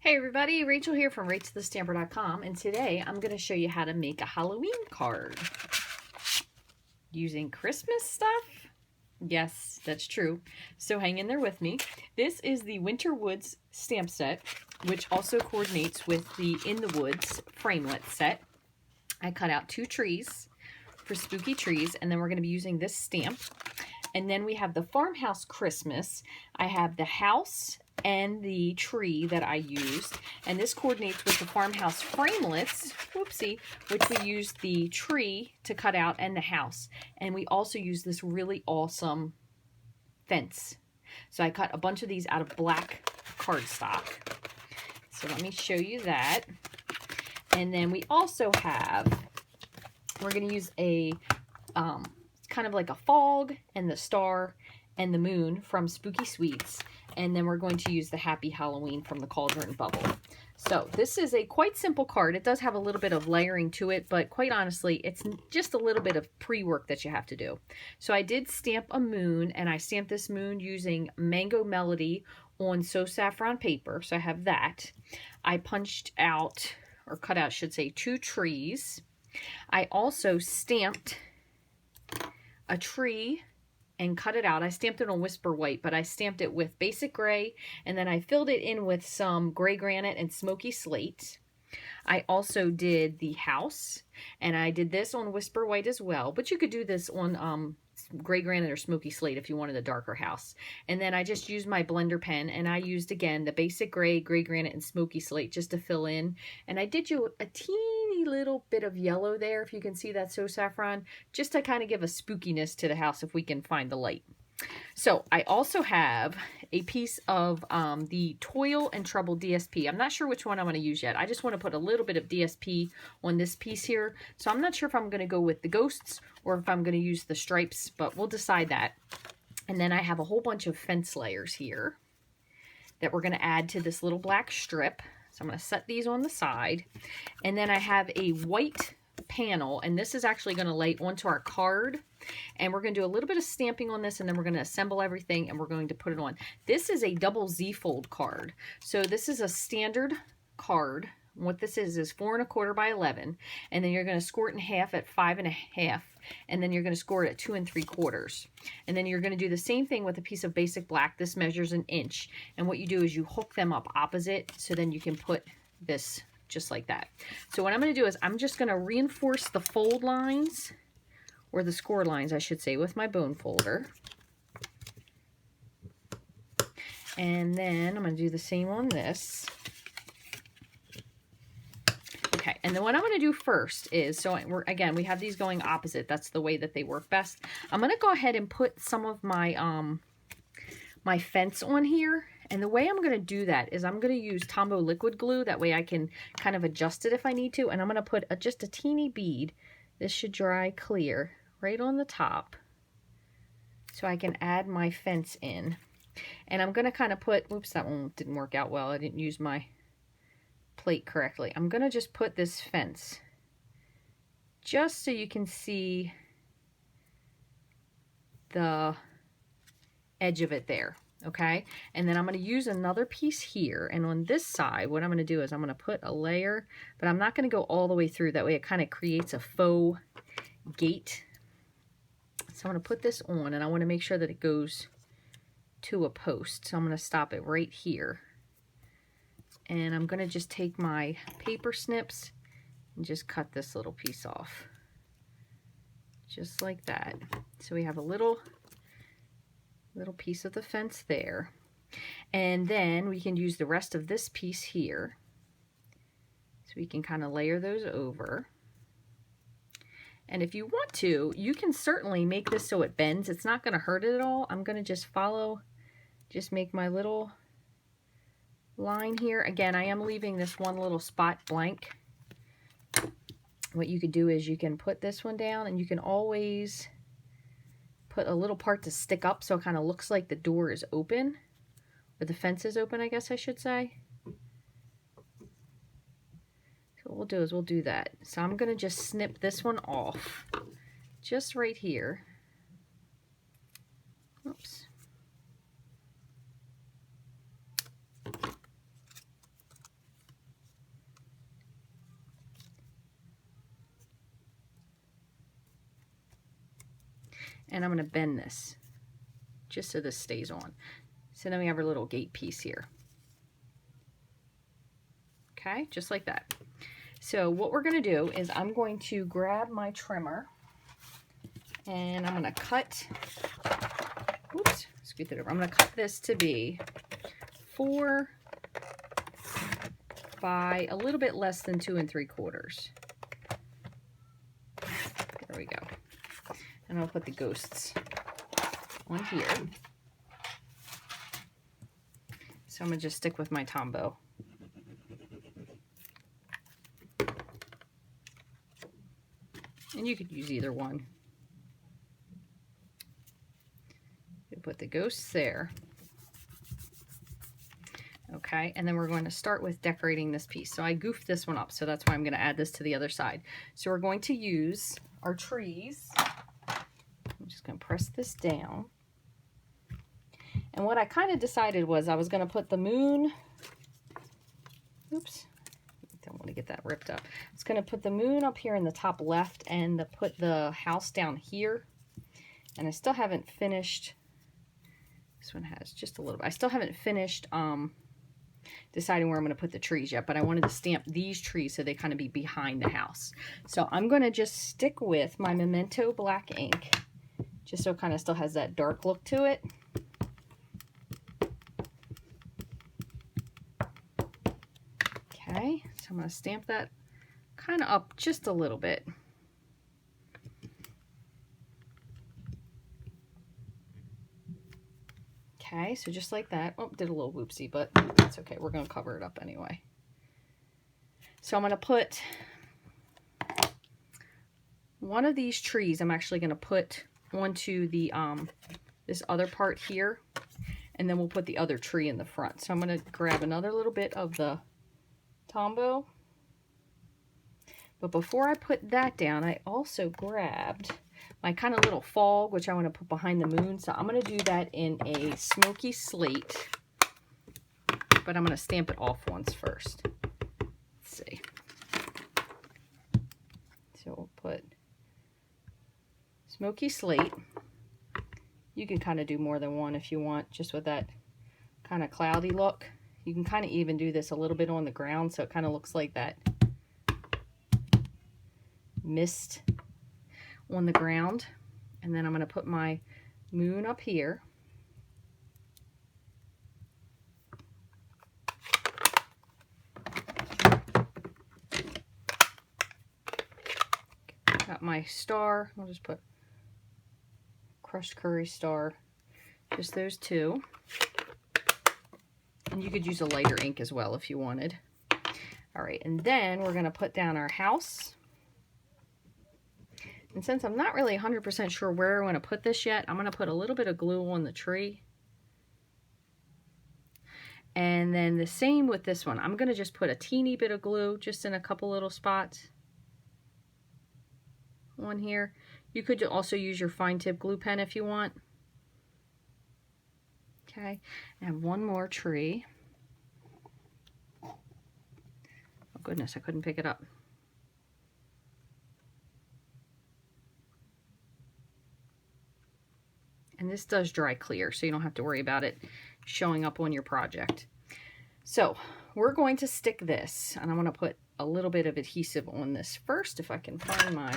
Hey everybody, Rachel here from Rachthestamper.com, and today I'm going to show you how to make a Halloween card using Christmas stuff. Yes, that's true. So hang in there with me. This is the Winter Woods stamp set, which also coordinates with the In the Woods framelit set. I cut out 2 trees for spooky trees, and then we're going to be using this stamp. And then we have the Farmhouse Christmas. I have the house and the tree that I used, and this coordinates with the Farmhouse framelits, whoopsie, which we used the tree to cut out and the house. And we also use this really awesome fence. So I cut a bunch of these out of black cardstock. So let me show you that. And then we also have, we're going to use a kind of like a fog and the star and the moon from Spooky Sweets, and then we're going to use the Happy Halloween from the Cauldron Bubble. So this is a quite simple card. It does have a little bit of layering to it, but quite honestly, it's just a little bit of pre-work that you have to do. So I did stamp a moon, and I stamped this moon using Mango Melody on So Saffron paper, so I have that. I punched out, or cut out, I should say, 2 trees. I also stamped a tree and cut it out. I stamped it on Whisper White, but I stamped it with basic gray, and then I filled it in with some gray granite and smoky slate. I also did the house, and I did this on Whisper White as well, but you could do this on gray granite or smoky slate if you wanted a darker house. And then I just used my blender pen, and I used again the basic gray granite and smoky slate just to fill in. And I did you a teeny little bit of yellow there, if you can see that So Saffron, just to kind of give a spookiness to the house if we can find the light. So I also have a piece of the Toil and Trouble DSP. I'm not sure which one I'm going to use yet. I just want to put a little bit of DSP on this piece here. So I'm not sure if I'm going to go with the ghosts or if I'm going to use the stripes, but we'll decide that. And then I have a whole bunch of fence layers here that we're going to add to this little black strip. So I'm going to set these on the side. And then I have a white panel, and this is actually going to lay onto our card, and we're going to do a little bit of stamping on this, and then we're going to assemble everything and we're going to put it on. This is a double Z fold card. So this is a standard card. What this is 4 1/4 by 11, and then you're going to score it in half at 5 1/2, and then you're going to score it at 2 3/4, and then you're going to do the same thing with a piece of basic black. This measures 1 inch, and what you do is you hook them up opposite, so then you can put this just like that. So what I'm going to do is I'm just going to reinforce the fold lines, or the score lines I should say, with my bone folder. And then I'm going to do the same on this. Okay, and then what I'm going to do first is, so again, we have these going opposite. That's the way that they work best. I'm going to go ahead and put some of my my fence on here. And the way I'm going to do that is I'm going to use Tombow liquid glue. That way I can kind of adjust it if I need to. And I'm going to put just a teeny bead. This should dry clear right on the top, so I can add my fence in. And I'm going to kind of put, oops, that one didn't work out well. I didn't use my plate correctly. I'm going to just put this fence just so you can see the edge of it there. Okay, and then I'm going to use another piece here, and on this side what I'm going to do is I'm going to put a layer, but I'm not going to go all the way through. That way it kind of creates a faux gate. So I'm going to put this on, and I want to make sure that it goes to a post. So I'm going to stop it right here, and I'm going to just take my paper snips and just cut this little piece off just like that. So we have a little piece of the fence there, and then we can use the rest of this piece here, so we can kind of layer those over. And if you want to, you can certainly make this so it bends. It's not going to hurt it at all. I'm going to just make my little line here. Again, I am leaving this one little spot blank. What you could do is you can put this one down, and you can always put a little part to stick up so it kind of looks like the door is open, or the fence is open, I guess I should say. So what we'll do is we'll do that. So I'm going to just snip this one off just right here. Oops. And I'm going to bend this just so this stays on. So then we have our little gate piece here. Okay, just like that. So what we're going to do is I'm going to grab my trimmer and I'm going to cut, oops, scoot it over. I'm going to cut this to be 4 by a little bit less than 2 3/4. There we go. And I'll put the ghosts on here. So I'm going to just stick with my Tombow. And you could use either one. You put the ghosts there. Okay, and then we're going to start with decorating this piece. So I goofed this one up, so that's why I'm going to add this to the other side. So we're going to use our trees. I'm just going to press this down. And what I kind of decided was I was going to put the moon, oops, don't want to get that ripped up. I was going to put the moon up here in the top left and put the house down here. And I still haven't finished, this one has just a little bit, I still haven't finished deciding where I'm going to put the trees yet, but I wanted to stamp these trees so they kind of be behind the house. So I'm going to just stick with my Memento black ink, just so it kind of still has that dark look to it. Okay, so I'm going to stamp that kind of up just a little bit. Okay, so just like that. Oh, did a little whoopsie, but that's okay. We're going to cover it up anyway. So I'm going to put one of these trees, I'm actually going to put onto the this other part here, and then we'll put the other tree in the front. So I'm going to grab another little bit of the Tombow. But before I put that down, I also grabbed my kind of little fog, which I want to put behind the moon. So I'm going to do that in a smoky slate, but I'm going to stamp it off once first. Let's see. So we'll put smoky slate. You can kind of do more than one if you want, just with that kind of cloudy look. You can kind of even do this a little bit on the ground, so it kind of looks like that mist on the ground. And then I'm going to put my moon up here. Got my star. I'll just put crushed curry star. Just those two. And you could use a lighter ink as well if you wanted. All right, and then we're going to put down our house. And since I'm not really 100% sure where I want to put this yet, I'm going to put a little bit of glue on the tree. And then the same with this one. I'm going to just put a teeny bit of glue just in a couple little spots on here. You could also use your fine tip glue pen if you want. Okay, and one more tree. Oh goodness, I couldn't pick it up. And this does dry clear, so you don't have to worry about it showing up on your project. So we're going to stick this, and I'm going to put a little bit of adhesive on this first. If I can find my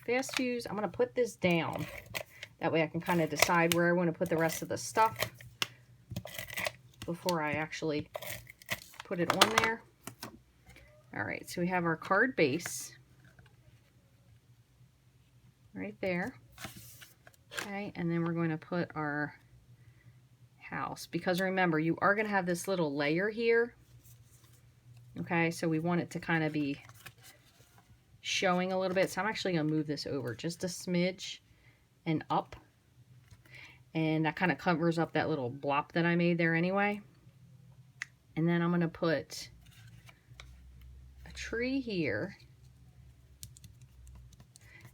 fast fuse, I'm going to put this down. That way I can kind of decide where I want to put the rest of the stuff before I actually put it on there. All right, so we have our card base right there. Okay, and then we're going to put our house, because remember, you are going to have this little layer here. Okay, so we want it to kind of be showing a little bit. So I'm actually going to move this over just a smidge and up. And that kind of covers up that little blop that I made there anyway. And then I'm going to put a tree here.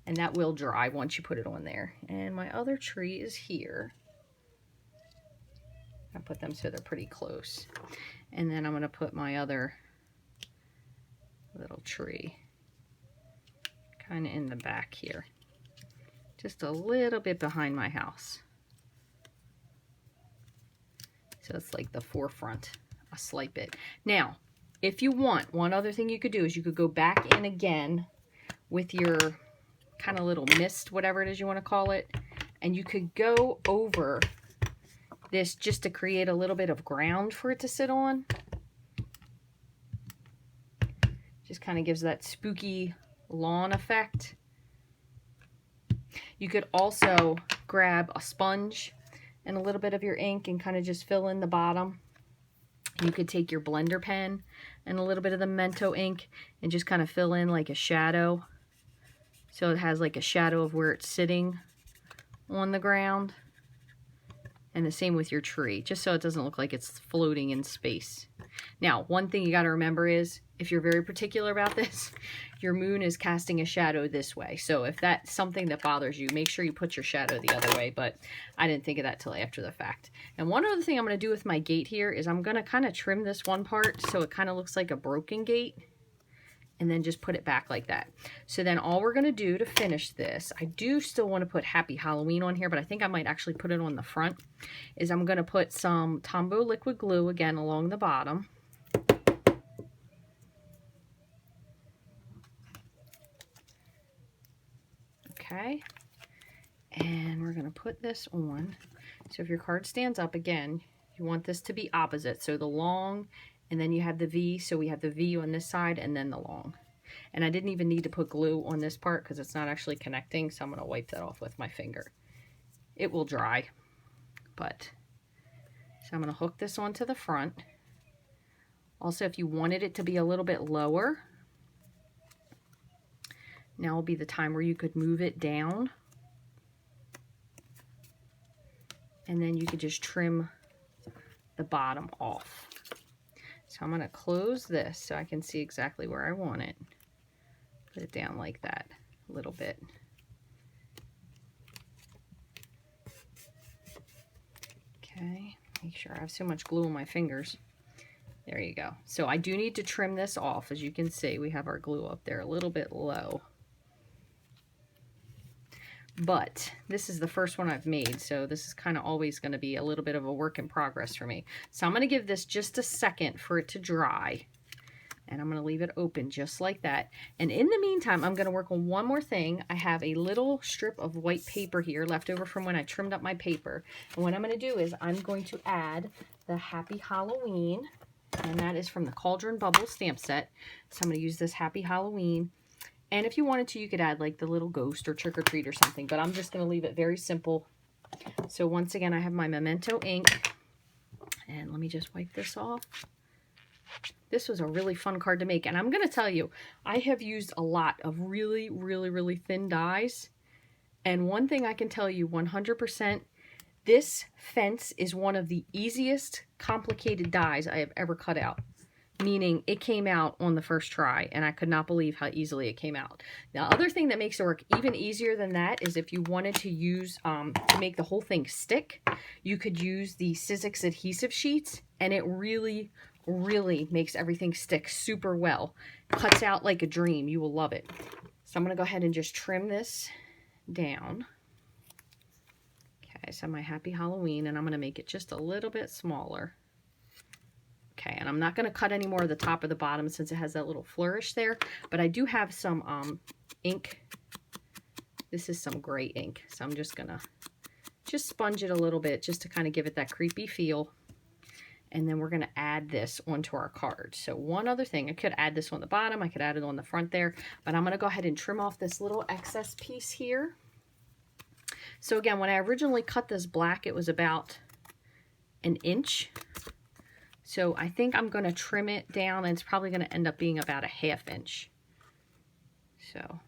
And that will dry once you put it on there. And my other tree is here. I put them so they're pretty close. And then I'm going to put my other little tree kind of in the back here, just a little bit behind my house. So it's like the forefront, a slight bit. Now, if you want, one other thing you could do is you could go back in again with your kind of little mist, whatever it is you want to call it, and you could go over this just to create a little bit of ground for it to sit on. Just kind of gives that spooky lawn effect. You could also grab a sponge and a little bit of your ink and kind of just fill in the bottom. You could take your blender pen and a little bit of the Mento ink and just kind of fill in like a shadow. So it has like a shadow of where it's sitting on the ground. And the same with your tree, just so it doesn't look like it's floating in space. Now, one thing you got to remember is, if you're very particular about this, your moon is casting a shadow this way. So if that's something that bothers you, make sure you put your shadow the other way. But I didn't think of that till after the fact. And one other thing I'm going to do with my gate here is I'm going to kind of trim this one part so it kind of looks like a broken gate. And then just put it back like that. So then all we're going to do to finish this, I do still want to put Happy Halloween on here, but I think I might actually put it on the front, is I'm going to put some Tombow liquid glue again along the bottom. Okay. And we're going to put this on. So if your card stands up again, you want this to be opposite. So the long, and then you have the V, so we have the V on this side and then the long. And I didn't even need to put glue on this part because it's not actually connecting, so I'm going to wipe that off with my finger. It will dry, but so I'm going to hook this onto the front. Also, if you wanted it to be a little bit lower, now will be the time where you could move it down. And then you could just trim the bottom off. So I'm going to close this so I can see exactly where I want it. Put it down like that a little bit. Okay, make sure I have so much glue on my fingers. There you go. So I do need to trim this off. As you can see, we have our glue up there a little bit low. But this is the first one I've made, so this is kind of always going to be a little bit of a work in progress for me. So I'm going to give this just a second for it to dry, and I'm going to leave it open just like that. And in the meantime, I'm going to work on one more thing. I have a little strip of white paper here left over from when I trimmed up my paper. And what I'm going to do is I'm going to add the Happy Halloween, and that is from the Cauldron Bubble stamp set. So I'm going to use this Happy Halloween. And if you wanted to, you could add like the little ghost or trick or treat or something, but I'm just going to leave it very simple. So once again, I have my Memento ink, and let me just wipe this off. This was a really fun card to make, and I'm going to tell you, I have used a lot of really, really, really thin dies, and one thing I can tell you 100%, this fence is one of the easiest complicated dies I have ever cut out. Meaning it came out on the first try, and I could not believe how easily it came out. Now, other thing that makes it work even easier than that is if you wanted to use, to make the whole thing stick, you could use the Sizzix adhesive sheets, and it really, really makes everything stick super well. Cuts out like a dream. You will love it. So I'm going to go ahead and just trim this down. Okay, so my Happy Halloween, and I'm going to make it just a little bit smaller. Okay, and I'm not going to cut any more of the top or the bottom since it has that little flourish there, but I do have some ink. This is some gray ink, so I'm just going to sponge it a little bit just to kind of give it that creepy feel. And then we're going to add this onto our card. So one other thing, I could add this on the bottom, I could add it on the front there, but I'm going to go ahead and trim off this little excess piece here. So again, when I originally cut this black, it was about an inch. So I think I'm going to trim it down, and it's probably going to end up being about a ½ inch. So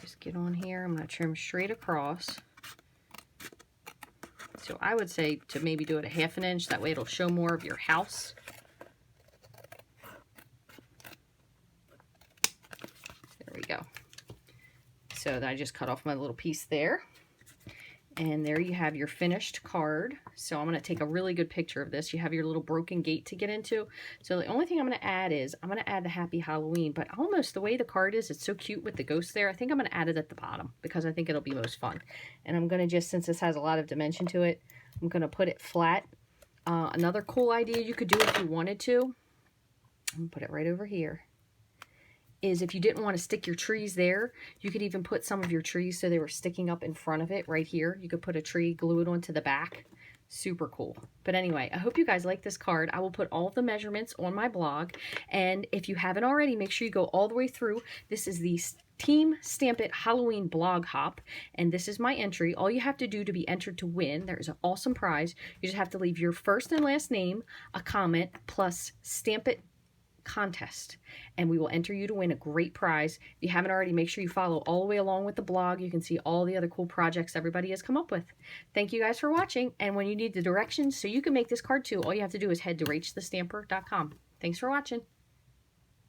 just get on here. I'm going to trim straight across. So I would say to maybe do it a ½ inch. That way it'll show more of your house. There we go. So I just cut off my little piece there. And there you have your finished card. So I'm going to take a really good picture of this. You have your little broken gate to get into. So the only thing I'm going to add is, I'm going to add the Happy Halloween, but almost the way the card is, it's so cute with the ghost there. I think I'm going to add it at the bottom because I think it'll be most fun. And I'm going to just, since this has a lot of dimension to it, I'm going to put it flat. Another cool idea you could do if you wanted to, I'm going to put it right over here, is if you didn't want to stick your trees there, you could even put some of your trees so they were sticking up in front of it right here. You could put a tree, glue it onto the back. Super cool. But anyway, I hope you guys like this card. I will put all of the measurements on my blog. And if you haven't already, make sure you go all the way through. This is the Team Stamp It Halloween blog hop. And this is my entry. All you have to do to be entered to win, there's an awesome prize. You just have to leave your first and last name, a comment, plus Stamp It contest, and we will enter you to win a great prize. If you haven't already, make sure you follow all the way along with the blog. You can see all the other cool projects everybody has come up with. Thank you guys for watching, and when you need the directions so you can make this card too, all you have to do is head to rachthestamper.com. Thanks for watching.